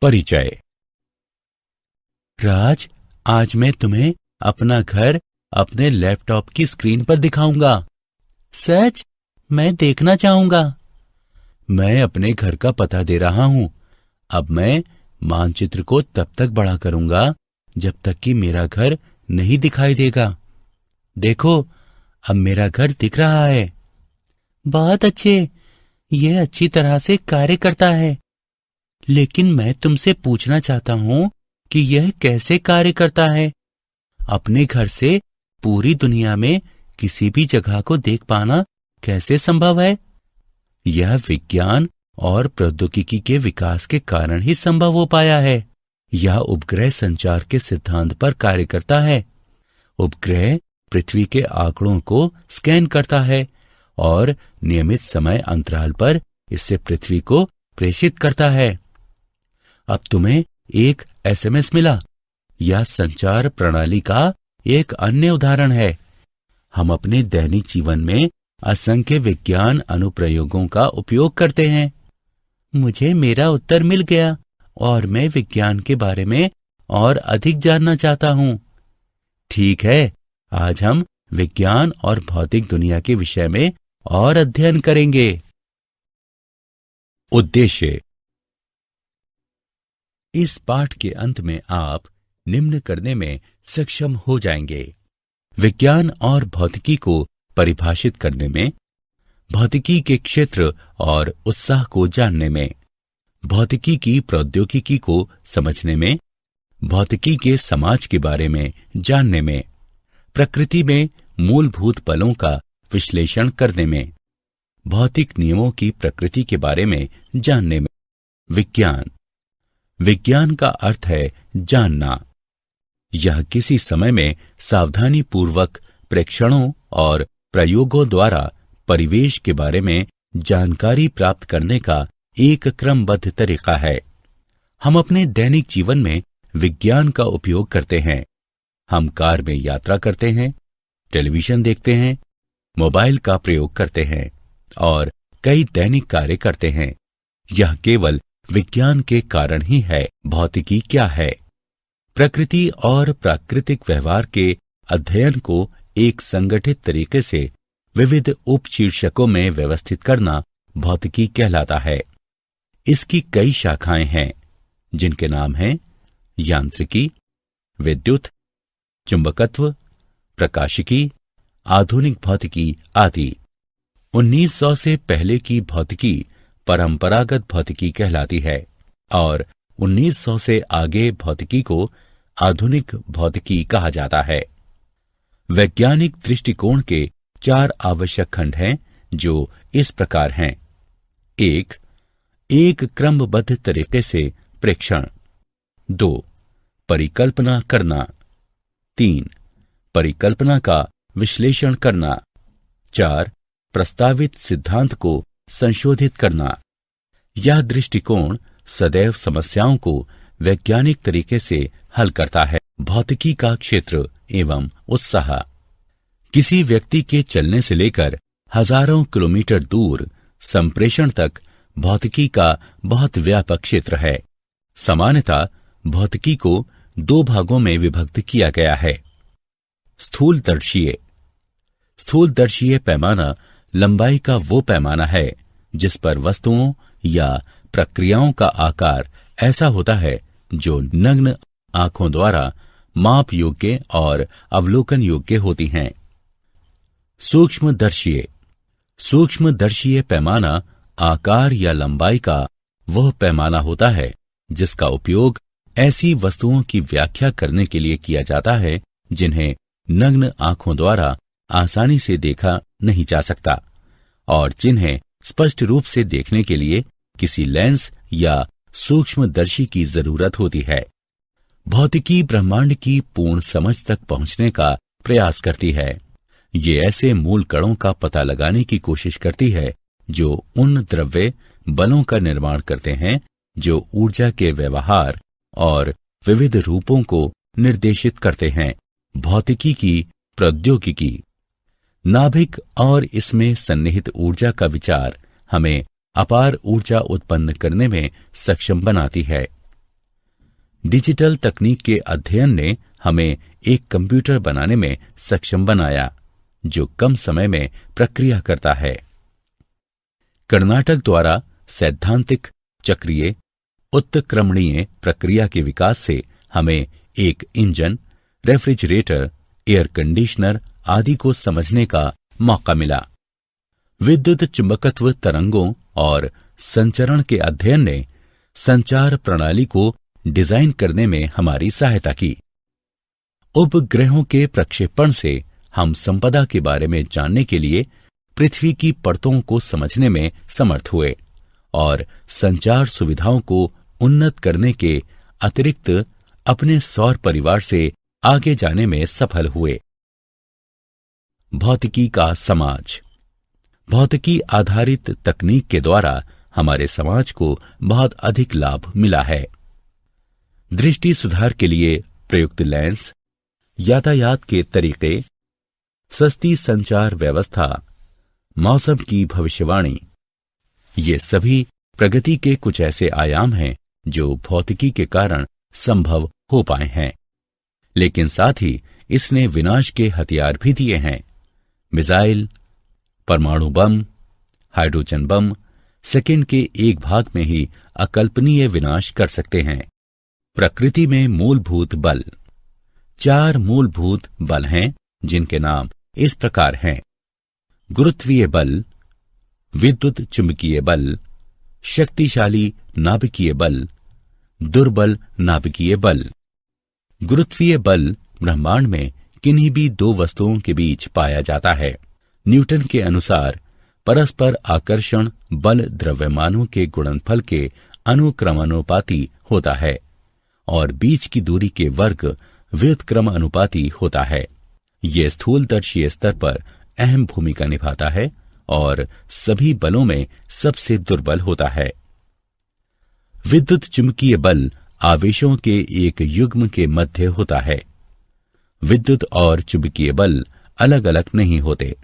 परिचय। राज, आज मैं तुम्हें अपना घर अपने लैपटॉप की स्क्रीन पर दिखाऊंगा। सच? मैं देखना चाहूंगा। मैं अपने घर का पता दे रहा हूं। अब मैं मानचित्र को तब तक बड़ा करूंगा जब तक कि मेरा घर नहीं दिखाई देगा। देखो, अब मेरा घर दिख रहा है। बहुत अच्छे, यह अच्छी तरह से कार्य करता है। लेकिन मैं तुमसे पूछना चाहता हूं कि यह कैसे कार्य करता है। अपने घर से पूरी दुनिया में किसी भी जगह को देख पाना कैसे संभव है? यह विज्ञान और प्रौद्योगिकी के विकास के कारण ही संभव हो पाया है। यह उपग्रह संचार के सिद्धांत पर कार्य करता है। उपग्रह पृथ्वी के आंकड़ों को स्कैन करता है और नियमित समय अंतराल पर इससे पृथ्वी को प्रेषित करता है। अब तुम्हें एक एसएमएस मिला। यह संचार प्रणाली का एक अन्य उदाहरण है। हम अपने दैनिक जीवन में असंख्य विज्ञान अनुप्रयोगों का उपयोग करते हैं। मुझे मेरा उत्तर मिल गया और मैं विज्ञान के बारे में और अधिक जानना चाहता हूं। ठीक है, आज हम विज्ञान और भौतिक दुनिया के विषय में और अध्ययन करेंगे। उद्देश्य। इस पाठ के अंत में आप निम्न करने में सक्षम हो जाएंगे: विज्ञान और भौतिकी को परिभाषित करने में, भौतिकी के क्षेत्र और उत्साह को जानने में, भौतिकी की प्रौद्योगिकी को समझने में, भौतिकी के समाज के बारे में जानने में, प्रकृति में मूलभूत बलों का विश्लेषण करने में, भौतिक नियमों की प्रकृति के बारे में जानने में। विज्ञान। विज्ञान का अर्थ है जानना। यह किसी समय में सावधानी पूर्वक प्रेक्षणों और प्रयोगों द्वारा परिवेश के बारे में जानकारी प्राप्त करने का एक क्रमबद्ध तरीका है। हम अपने दैनिक जीवन में विज्ञान का उपयोग करते हैं। हम कार में यात्रा करते हैं, टेलीविजन देखते हैं, मोबाइल का प्रयोग करते हैं और कई दैनिक कार्य करते हैं। यह केवल विज्ञान के कारण ही है। भौतिकी क्या है? प्रकृति और प्राकृतिक व्यवहार के अध्ययन को एक संगठित तरीके से विविध उपशीर्षकों में व्यवस्थित करना भौतिकी कहलाता है। इसकी कई शाखाएं हैं, जिनके नाम हैं यांत्रिकी, विद्युत, चुंबकत्व, प्रकाशिकी, आधुनिक भौतिकी आदि। 1900 से पहले की भौतिकी परंपरागत भौतिकी कहलाती है और 1900 से आगे भौतिकी को आधुनिक भौतिकी कहा जाता है। वैज्ञानिक दृष्टिकोण के 4 आवश्यक खंड हैं, जो इस प्रकार हैं: एक क्रमबद्ध तरीके से प्रेक्षण। 2 परिकल्पना करना। 3 परिकल्पना का विश्लेषण करना। 4 प्रस्तावित सिद्धांत को संशोधित करना। यह दृष्टिकोण सदैव समस्याओं को वैज्ञानिक तरीके से हल करता है। भौतिकी का क्षेत्र एवं उत्साह। किसी व्यक्ति के चलने से लेकर हजारों किलोमीटर दूर संप्रेषण तक भौतिकी का बहुत व्यापक क्षेत्र है। सामान्यतः भौतिकी को 2 भागों में विभक्त किया गया है: स्थूलदर्शीय। स्थूलदर्शीय पैमाना लंबाई का वो पैमाना है जिस पर वस्तुओं या प्रक्रियाओं का आकार ऐसा होता है जो नग्न आंखों द्वारा माप योग्य और अवलोकन योग्य होती हैं। सूक्ष्मदर्शीय। सूक्ष्मदर्शीय पैमाना आकार या लंबाई का वह पैमाना होता है जिसका उपयोग ऐसी वस्तुओं की व्याख्या करने के लिए किया जाता है जिन्हें नग्न आंखों द्वारा आसानी से देखा नहीं जा सकता और जिन्हें स्पष्ट रूप से देखने के लिए किसी लेंस या सूक्ष्मदर्शी की जरूरत होती है। भौतिकी ब्रह्मांड की पूर्ण समझ तक पहुंचने का प्रयास करती है। ये ऐसे मूल कणों का पता लगाने की कोशिश करती है जो उन द्रव्य बलों का निर्माण करते हैं जो ऊर्जा के व्यवहार और विविध रूपों को निर्देशित करते हैं। भौतिकी की प्रौद्योगिकी। नाभिक और इसमें सन्निहित ऊर्जा का विचार हमें अपार ऊर्जा उत्पन्न करने में सक्षम बनाती है। डिजिटल तकनीक के अध्ययन ने हमें एक कंप्यूटर बनाने में सक्षम बनाया जो कम समय में प्रक्रिया करता है। कर्नाटक द्वारा सैद्धांतिक चक्रीय उत्क्रमणीय प्रक्रिया के विकास से हमें एक इंजन, रेफ्रिजरेटर, एयर कंडीशनर आदि को समझने का मौका मिला। विद्युत चुंबकत्व तरंगों और संचरण के अध्ययन ने संचार प्रणाली को डिजाइन करने में हमारी सहायता की। उपग्रहों के प्रक्षेपण से हम संपदा के बारे में जानने के लिए पृथ्वी की परतों को समझने में समर्थ हुए और संचार सुविधाओं को उन्नत करने के अतिरिक्त अपने सौर परिवार से आगे जाने में सफल हुए। भौतिकी का समाज। भौतिकी आधारित तकनीक के द्वारा हमारे समाज को बहुत अधिक लाभ मिला है। दृष्टि सुधार के लिए प्रयुक्त लेंस, यातायात के तरीके, सस्ती संचार व्यवस्था, मौसम की भविष्यवाणी, ये सभी प्रगति के कुछ ऐसे आयाम हैं जो भौतिकी के कारण संभव हो पाए हैं। लेकिन साथ ही इसने विनाश के हथियार भी दिए हैं। मिसाइल, परमाणु बम, हाइड्रोजन बम सेकंड के एक भाग में ही अकल्पनीय विनाश कर सकते हैं। प्रकृति में मूलभूत बल। 4 मूलभूत बल हैं जिनके नाम इस प्रकार हैं: गुरुत्वीय बल, विद्युत चुंबकीय बल, शक्तिशाली नाभिकीय बल, दुर्बल नाभिकीय बल। गुरुत्वीय बल ब्रह्मांड में किन्हीं भी 2 वस्तुओं के बीच पाया जाता है। न्यूटन के अनुसार परस्पर आकर्षण बल द्रव्यमानों के गुणनफल के अनुक्रमानुपाती होता है और बीच की दूरी के वर्ग व्युत्क्रम अनुपाती होता है। यह स्थूलदर्शीय स्तर पर अहम भूमिका निभाता है और सभी बलों में सबसे दुर्बल होता है। विद्युत चुंबकीय बल आवेशों के एक युग्म के मध्य होता है। विद्युत और चुंबकीय बल अलग अलग नहीं होते।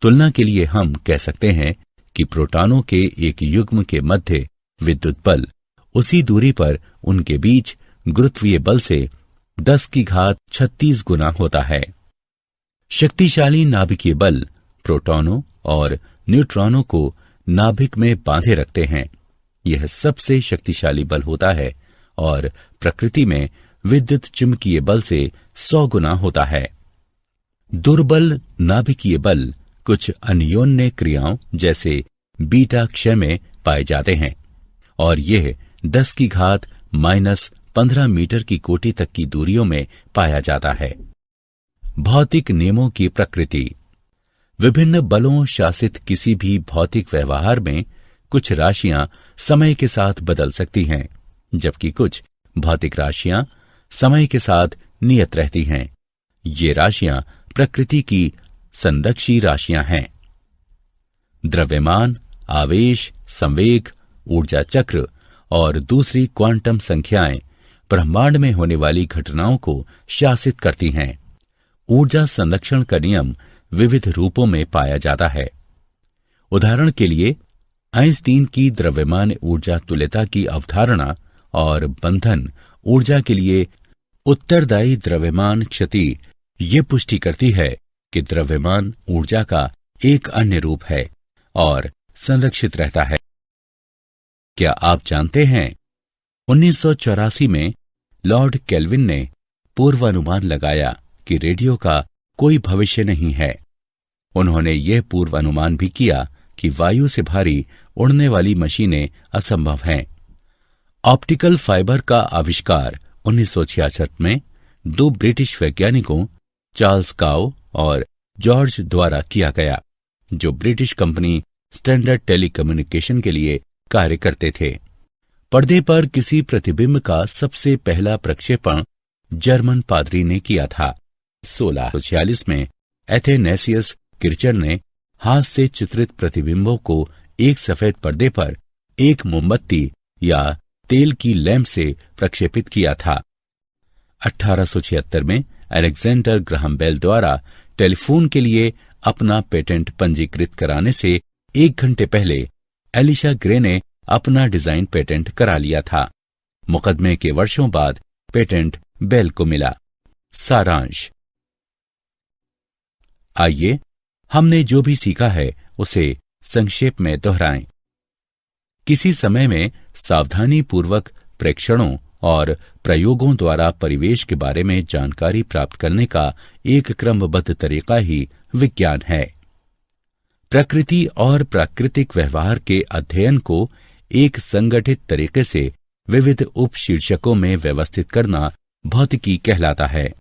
तुलना के लिए हम कह सकते हैं कि प्रोटॉनों के एक युग्म के मध्य विद्युत बल उसी दूरी पर उनके बीच गुरुत्वीय बल से 10⁻36 गुना होता है। शक्तिशाली नाभिकीय बल प्रोटॉनों और न्यूट्रॉनों को नाभिक में बांधे रखते हैं। यह सबसे शक्तिशाली बल होता है और प्रकृति में विद्युत चुंबकीय बल से 100 गुना होता है। दुर्बल नाभिकीय बल कुछ अन्योन्य क्रियाओं जैसे बीटा क्षय में पाए जाते हैं और यह 10⁻⁻15 मीटर की कोटि तक की दूरियों में पाया जाता है। भौतिक नियमों की प्रकृति। विभिन्न बलों शासित किसी भी भौतिक व्यवहार में कुछ राशियां समय के साथ बदल सकती हैं, जबकि कुछ भौतिक राशियां समय के साथ नियत रहती हैं। ये राशियां प्रकृति की संदक्षी राशियां हैं। द्रव्यमान, आवेश, संवेग, ऊर्जा चक्र और दूसरी क्वांटम संख्याएं ब्रह्मांड में होने वाली घटनाओं को शासित करती हैं। ऊर्जा संरक्षण का नियम विविध रूपों में पाया जाता है। उदाहरण के लिए आइंस्टीन की द्रव्यमान ऊर्जा तुल्यता की अवधारणा और बंधन ऊर्जा के लिए उत्तरदायी द्रव्यमान क्षति ये पुष्टि करती है कि द्रव्यमान ऊर्जा का एक अन्य रूप है और संरक्षित रहता है। क्या आप जानते हैं 1984 में लॉर्ड केल्विन ने पूर्वानुमान लगाया कि रेडियो का कोई भविष्य नहीं है। उन्होंने यह पूर्वानुमान भी किया कि वायु से भारी उड़ने वाली मशीनें असंभव हैं। ऑप्टिकल फाइबर का आविष्कार 1966 में 2 ब्रिटिश वैज्ञानिकों चार्ल्स काउ और जॉर्ज द्वारा किया गया, जो ब्रिटिश कंपनी स्टैंडर्ड टेलीकम्युनिकेशन के लिए कार्य करते थे। पर्दे पर किसी प्रतिबिंब का सबसे पहला प्रक्षेपण जर्मन पादरी ने किया था। 1646 में एथेनेसियस किर्चर ने हाथ से चित्रित प्रतिबिंबों को एक सफेद पर्दे पर एक मोमबत्ती या तेल की लैंप से प्रक्षेपित किया था। 1876 में अलेक्जेंडर ग्राहम बेल द्वारा टेलीफोन के लिए अपना पेटेंट पंजीकृत कराने से 1 घंटे पहले एलिशा ग्रे ने अपना डिजाइन पेटेंट करा लिया था। मुकदमे के वर्षों बाद पेटेंट बेल को मिला। सारांश। आइए हमने जो भी सीखा है उसे संक्षेप में दोहराएं। किसी समय में सावधानी पूर्वक प्रेक्षणों और प्रयोगों द्वारा परिवेश के बारे में जानकारी प्राप्त करने का एक क्रमबद्ध तरीका ही विज्ञान है। प्रकृति और प्राकृतिक व्यवहार के अध्ययन को एक संगठित तरीके से विविध उपशीर्षकों में व्यवस्थित करना भौतिकी कहलाता है।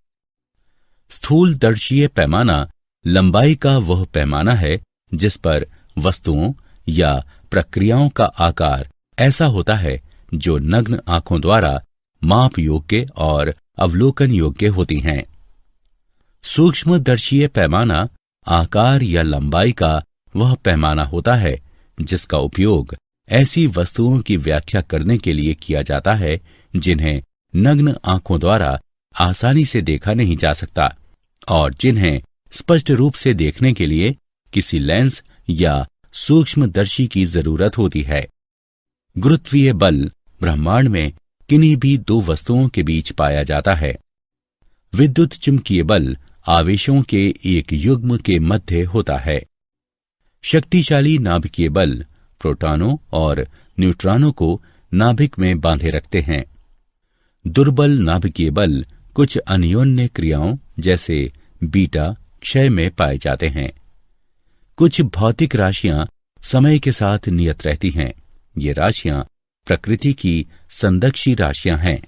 स्थूलदर्शीय पैमाना लंबाई का वह पैमाना है जिस पर वस्तुओं या प्रक्रियाओं का आकार ऐसा होता है जो नग्न आंखों द्वारा माप योग्य और अवलोकन योग्य होती हैं। सूक्ष्मदर्शीय पैमाना आकार या लंबाई का वह पैमाना होता है जिसका उपयोग ऐसी वस्तुओं की व्याख्या करने के लिए किया जाता है जिन्हें नग्न आंखों द्वारा आसानी से देखा नहीं जा सकता और जिन्हें स्पष्ट रूप से देखने के लिए किसी लेंस या सूक्ष्मदर्शी की जरूरत होती है। गुरुत्वीय बल ब्रह्मांड में किन्हीं भी दो वस्तुओं के बीच पाया जाता है। विद्युत चुंबकीय बल आवेशों के एक युग्म के मध्य होता है। शक्तिशाली नाभिकीय बल प्रोटॉनों और न्यूट्रॉनों को नाभिक में बांधे रखते हैं। दुर्बल नाभिकीय बल कुछ अन्योन्य क्रियाओं जैसे बीटा क्षय में पाए जाते हैं। कुछ भौतिक राशियां समय के साथ नियत रहती हैं। ये राशियां प्रकृति की संदक्षी राशियां हैं।